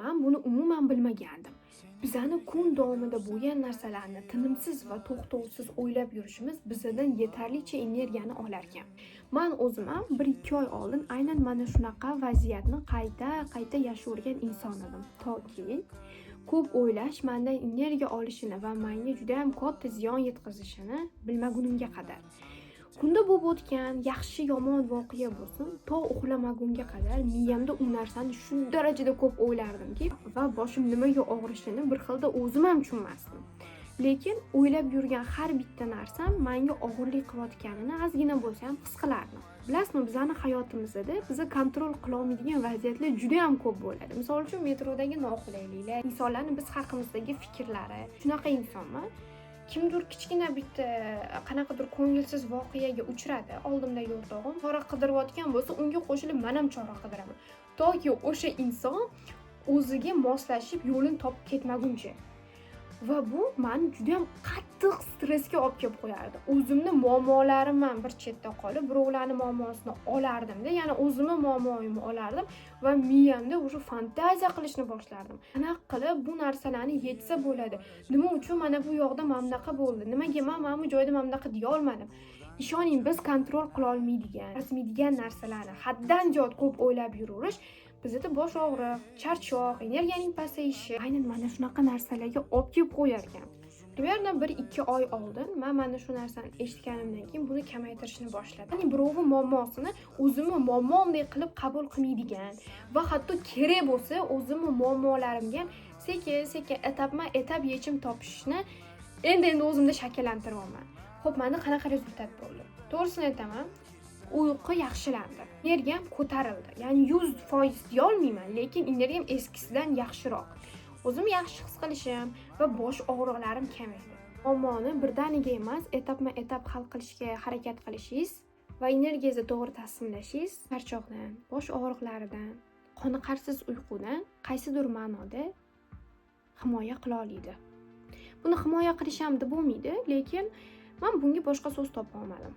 men buni umuman bilmagandim. Bizani kun davomida bo'lgan narsalarni tinimsiz va to'xtovsiz o'ylab yurishimiz bizdan yetarlicha energiyani olar ekan. Men o'zim ham 1-2 oy oldin aynan mana shunaqa vaziyatni qayta yashagan inson edim. Toki ko'p o'ylash mendan energiya olishini va menga juda ham katta ziyon yetkazishini bilmagunimga qadar. Kunda bo'lib o'tgan yaxshi yomon voqea bo'lsin, to uxlamagunga qadar miyamda u narsani shu darajada ko'p o'ylardimki va boshim nimaga og'rishini bir xilda o'zim ham tushunmasdim. Lekin o'ylab yurgan har bitta narsam menga og'irlik qilayotganini ozgina bo'lsa ham his qilardim. Bilasizmi, bizning hayotimizda bizni kontrol qila olmaydigan vaziyatlar juda ham ko'p bo'ladi. Misol uchun metrodagi noqulayliklar, insonlarning biz haqimizdagi fikrlari. Shunaqa insonman. Kimdir kichkina bitta qanaqadir ko'ngilsiz voqeaga uchradi. Oldimdagi o'rtog'im chora qidirayotgan bo'lsa, unga qo'shilib men ham chora qidiraman. Toki o'sha inson o'ziga moslashib yo'lini topib ketmaguncha. Va bu meni juda ham qattiq stressga olib kelib qo'yardi. O'zimni muammolarim ham bir chetda qolib, birovlarning muammosini olardim-da, ya'ni o'zimni muammoyimni olardim va miyamda o'sha fantaziya qilishni boshlardim. Qanaqa qilib bu narsalarni yechsa bo'ladi? Nima uchun mana bu yoqda mana bunaqa bo'ldi? Nimaga men mana bu joyda mana bunaqa deya olmadim? Ishoning, biz kontrol qila olmaydigan narsalarni haddan ziyod ko'p o'ylab yurish bizda bosh og'riq, charchoq, energiyaning pasayishi aynan mana shunaqa narsalarga olib kelib qo'yar ekan. Примерно 1-2 oy oldin men mana shu narsani eshitganimdan keyin buni kamaytirishni boshladim. Ya'ni birovning muammosini o'zimni muammomdek qilib qabul qilmaydigan va hatto kerak bo'lsa o'zimni muammolarimga sekin etap yechim topishni endi o'zimda shakllantiryapman. Xo'p, menda qanaqa rezultat bo'ldi? To'g'risini aytaman, uyqu yaxshilandi. Energiyam ko'tarildi. Ya'ni 100% deya olmayman, lekin energiyam eskisidan yaxshiroq. O'zim yaxshi his qilishim va bosh og'riqlarim kamaydi. Muammoni birdaniga emas, etap hal qilishga harakat qilishingiz va energiyangizni to'g'ri taqsimlashingiz charchoqdan, bosh og'riqlaridan, qoniqarsiz uyqudan qaysidir ma'noda himoya qila oladi. Buni himoya qilish ham deb bo'lmaydi, lekin men bunga boshqa so'z topa olmadim.